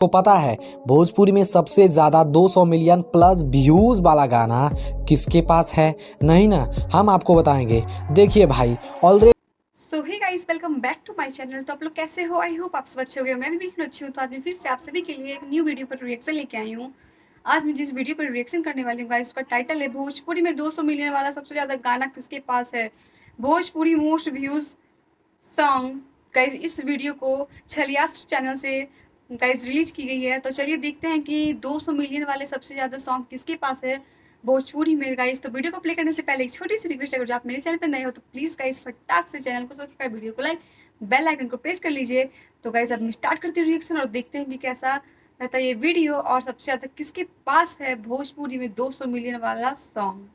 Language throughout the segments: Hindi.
को पता है भोजपुरी में सबसे ज्यादा 200 मिलियन प्लस व्यूज वाला गाना किसके पास है? नहीं ना, हम आपको बताएंगे। देखिए भाई already. So hey guys, welcome back to my channel. तो आप लोग कैसे हो? आई होप आप सब अच्छे हो गए। मैं भी बिल्कुल अच्छी हूँ। तो आज मैं फिर से आप सभी के लिए एक न्यू वीडियो पर रिएक्शन लेके आई हूँ। आज मैं जिस वीडियो पर रिएक्शन करने वाली हूँ गाइस, उसका टाइटल है भोजपुरी में 200 मिलियन वाला सबसे ज़्यादा गाना किसके पास है, Bhojpuri most views song. Guys इस वीडियो को छलियास्त्र चैनल से गाइस रिलीज की गई है। तो चलिए देखते हैं कि 200 मिलियन वाले सबसे ज़्यादा सॉन्ग किसके पास है भोजपुरी में गाइस। तो वीडियो को प्ले करने से पहले एक छोटी सी रिक्वेस्ट है, अगर आप मेरे चैनल पर नए हो तो प्लीज़ गाइस फटाक से चैनल को सब्सक्राइब, वीडियो को लाइक, बेल आइकन को प्रेस कर लीजिए। तो गाइस अब मैं स्टार्ट करती हूँ रिएक्शन और देखते हैं कि कैसा रहता है ये वीडियो और सबसे ज़्यादा किसके पास है भोजपुरी में 200 मिलियन वाला सॉन्ग।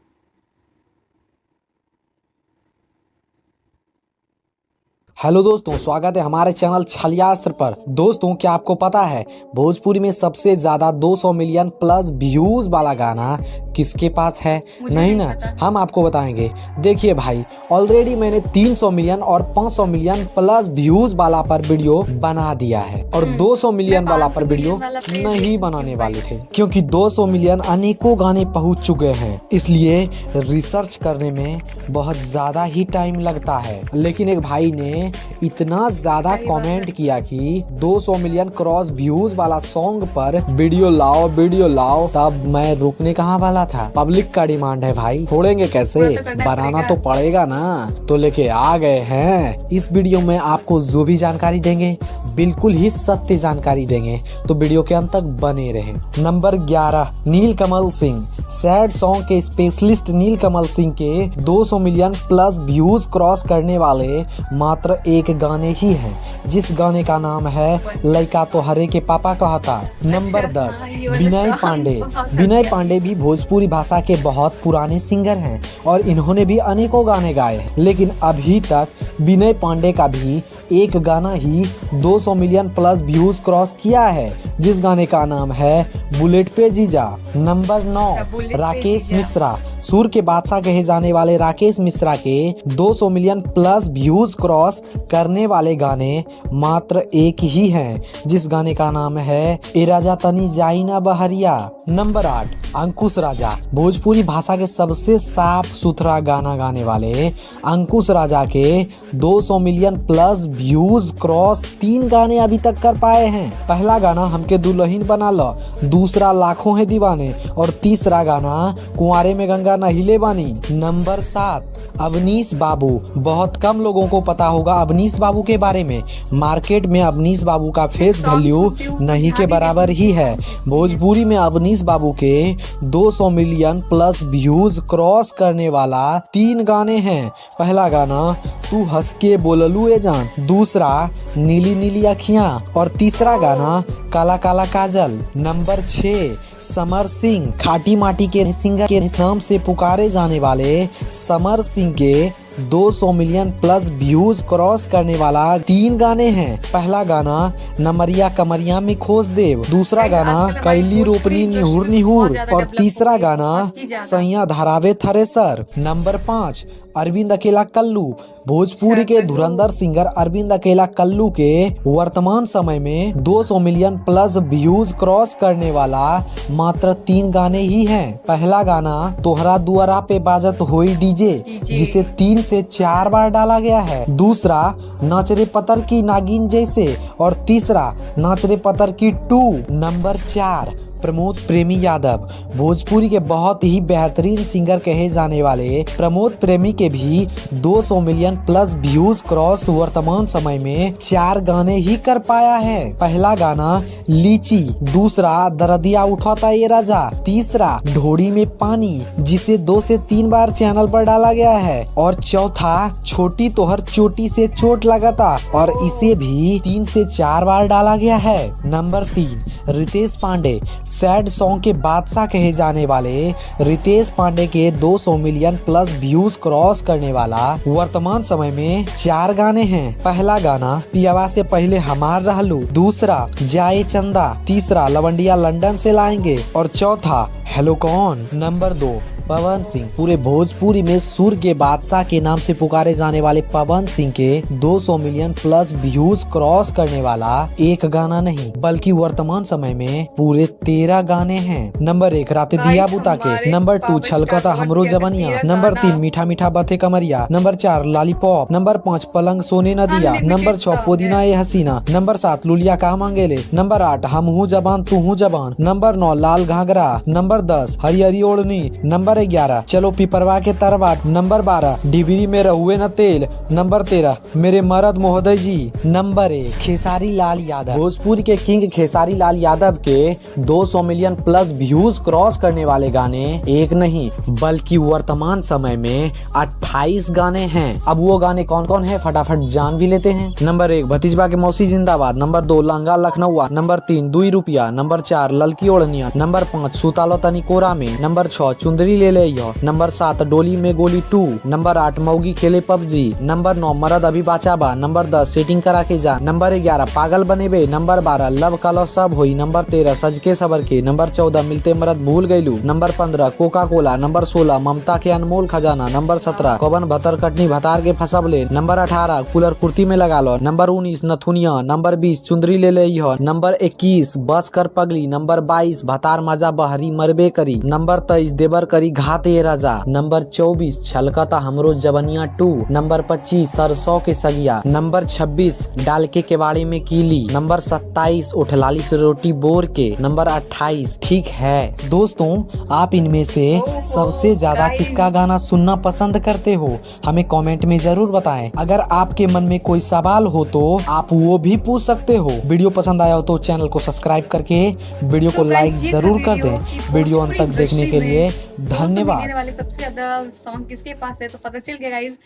हेलो दोस्तों, स्वागत है हमारे चैनल छलियास्त्र पर। दोस्तों क्या आपको पता है भोजपुरी में सबसे ज्यादा 200 मिलियन प्लस व्यूज वाला गाना किसके पास है? नहीं ना, हम आपको बताएंगे। देखिए भाई ऑलरेडी मैंने 300 मिलियन और 500 मिलियन प्लस व्यूज वाला पर वीडियो बना दिया है और 200 मिलियन वाला पर वीडियो नहीं बनाने वाले थे, क्योंकि 200 मिलियन अनेकों गाने पहुंच चुके हैं, इसलिए रिसर्च करने में बहुत ज्यादा ही टाइम लगता है। लेकिन एक भाई ने इतना ज्यादा कमेंट किया कि 200 मिलियन क्रॉस व्यूज वाला सॉन्ग पर वीडियो लाओ, तब मैं रुकने कहाँ वाला था। पब्लिक का डिमांड है भाई, छोड़ेंगे कैसे, बनाना तो पड़ेगा ना। तो लेके आ गए हैं। इस वीडियो में आपको जो भी जानकारी देंगे बिल्कुल ही सत्य जानकारी देंगे, तो वीडियो के अंत तक बने रहें। नंबर 11, नीलकमल सिंह। सैड सॉन्ग के स्पेशलिस्ट नीलकमल सिंह के 200 मिलियन प्लस व्यूज क्रॉस करने वाले मात्र एक गाने ही हैं, जिस गाने का नाम है लइका तो हरे के पापा कहता। नंबर 10, विनय पांडे। विनय पांडे भी भोजपुरी भाषा के बहुत पुराने सिंगर हैं और इन्होंने भी अनेकों गाने गाए हैं, लेकिन अभी तक विनय पांडे का भी एक गाना ही 200 मिलियन प्लस व्यूज क्रॉस किया है, जिस गाने का नाम है बुलेट पे जीजा। नंबर 9, राकेश मिश्रा। सुर के बादशाह कहे जाने वाले राकेश मिश्रा के 200 मिलियन प्लस व्यूज क्रॉस करने वाले गाने मात्र एक ही हैं, जिस गाने का नाम है ए राजा तनी जाई ना बहरिया। नंबर 8, अंकुश राजा। भोजपुरी भाषा के सबसे साफ सुथरा गाना गाने वाले अंकुश राजा के 200 मिलियन प्लस व्यूज क्रॉस 3 गाने अभी तक कर पाए हैं। पहला गाना हमके दुल्हन बना लो, दूसरा लाखों है दीवाने और तीसरा गाना कुंवारे में गंगा नहिले बानी। नंबर 7, अवनीश बाबू। बहुत कम लोगों को पता होगा अवनीश बाबू के बारे में। मार्केट में अवनीश बाबू का फेस वैल्यू नहीं के बराबर ही है। भोजपुरी में अवनीश बाबू के 200 मिलियन प्लस व्यूज क्रॉस करने वाला 3 गाने हैं। पहला गाना तू हंस के बोललू ए जान, दूसरा नीली नीली अखियां और तीसरा गाना काला काला काजल। नंबर 6, समर सिंह। खाटी माटी के सिंगर के नाम से पुकारे जाने वाले समर सिंह के 200 मिलियन प्लस व्यूज क्रॉस करने वाला 3 गाने हैं। पहला गाना नमरिया कमरिया में खोज देव, दूसरा गाना कैली रोपनी निहुर निहुर और तीसरा गाना सैया धरावे थरेसर। नंबर 5, अरविंद अकेला कल्लू। भोजपुरी के धुरंधर सिंगर अरविंद अकेला कल्लू के वर्तमान समय में 200 मिलियन प्लस व्यूज क्रॉस करने वाला मात्र 3 गाने ही हैं। पहला गाना तोहरा दुआरा पे बाजत होई डीजे, जिसे 3 से 4 बार डाला गया है। दूसरा नाचरे पतर की नागिन जैसे और तीसरा नाचरे पतर की 2। नंबर 4, प्रमोद प्रेमी यादव। भोजपुरी के बहुत ही बेहतरीन सिंगर कहे जाने वाले प्रमोद प्रेमी के भी 200 मिलियन प्लस व्यूज क्रॉस वर्तमान समय में 4 गाने ही कर पाया है। पहला गाना लीची, दूसरा दरदिया उठाता ये राजा, तीसरा ढोड़ी में पानी, जिसे 2 से 3 बार चैनल पर डाला गया है, और चौथा छोटी तोहर चोटी से चोट लगाता और इसे भी 3 से 4 बार डाला गया है। Number 3, Ritesh Pandey. Sad song के बादशाह कहे जाने वाले रितेश पांडे के 200 मिलियन प्लस व्यूज क्रॉस करने वाला वर्तमान समय में 4 गाने हैं। पहला गाना पियावा से पहले हमार रहलू, दूसरा जाए चंदा, तीसरा लवंडिया लंदन से लाएंगे और चौथा हेलो कौन। नंबर 2, पवन सिंह। पूरे भोजपुरी में सुर के बादशाह के नाम से पुकारे जाने वाले पवन सिंह के 200 मिलियन प्लस व्यूज क्रॉस करने वाला एक गाना नहीं बल्कि वर्तमान समय में पूरे 13 गाने हैं। नंबर 1 राते दिया बुता के, नंबर 2 छलकता हमरो जवनिया, नंबर 3 मीठा मीठा बातें कमरिया, नंबर 4 लॉलीपॉप, नंबर 5 पलंग सोने न दिया, नंबर 6 पुदीना ए हसीना, नंबर 7 लुलिया का मांगेले, नंबर 8 हम हूँ जबान तू हूँ जबान, नंबर 9 लाल घाघरा, नंबर 10 हरी हरी ओढ़नी, नंबर 11 चलो पिपरवा के तरवा, नंबर 12 डिबरी में रहुए न तेल, नंबर 13 मेरे मर्द महोदय जी, नंबर 1 खेसारी लाल यादव। भोजपुरी के किंग खेसारी लाल यादव के 200 मिलियन प्लस व्यूज क्रॉस करने वाले गाने एक नहीं बल्कि वर्तमान समय में 28 गाने हैं। अब वो गाने कौन कौन है फटाफट जान भी लेते हैं। नंबर 1 भतीजबा के मौसी जिंदाबाद, नंबर 2 लहंगा लखनऊआ, नंबर 3 2 रुपया, नंबर 4 ललकी ओढ़निया, नंबर 5 सुतालो तनी कोरा में, नंबर 6 चुंदरी ले ले यो, नंबर 7 डोली में गोली 2, नंबर 8 मौगी खेले पबजी, नंबर 9 मरद अभी बाचा बा, नंबर 10 सेटिंग करा के जा, नंबर 11 पागल बने बे, नंबर 12 लव कालो सब होई, नंबर 13 सज के सबर के, नंबर 14 मिलते मरद भूल गईलू, नंबर 15 कोका कोला, नंबर 16 ममता के अनमोल खजाना, नंबर 17 कवन भतर कटनी भतार के फसबले, नंबर 18 कूलर कुर्ती में लगा लो, नंबर 19 नथुनिया, नंबर 20 चुंदरी ले ले यो, नंबर 21 बस कर पगली, नंबर 22 भतार मजा बहरी मरबे करी, नंबर 23 देवर करी घाते राजा, नंबर 24 छलकता हमरो जवनिया 2, नंबर 25 सरसों के सगिया, नंबर 26 डाल के केवाड़ी में कीली, नंबर 27 उठलाली से रोटी बोर के, नंबर 28 ठीक है। दोस्तों आप इनमें से सबसे ज्यादा किसका गाना सुनना पसंद करते हो हमें कमेंट में जरूर बताएं। अगर आपके मन में कोई सवाल हो तो आप वो भी पूछ सकते हो। वीडियो पसंद आया हो तो चैनल को सब्सक्राइब करके वीडियो को लाइक जरूर कर दें। वीडियो अंत तक देखने के लिए धन्यवाद। वाले सबसे ज्यादा सॉन्ग किसके पास है तो पता चल गया गाइस,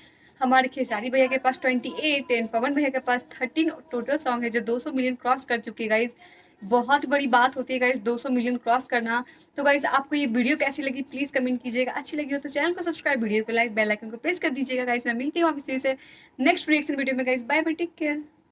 हमारे खेसारी भैया के पास 28 एंड पवन भैया के पास 13 टोटल सॉन्ग है जो 200 मिलियन क्रॉस कर चुके हैं गाइस। बहुत बड़ी बात होती है गाइस 200 मिलियन क्रॉस करना। तो गाइस आपको ये वीडियो कैसी लगी प्लीज कमेंट कीजिएगा। अच्छी लगी हो तो चैनल को सब्सक्राइब, वीडियो को लाइक, बेल आइकन को प्रेस कर दीजिएगा गाइस। मैं मिलती हूँ आपसे नेक्स्ट रिएक्शन वीडियो में guys. Bye bye, take care.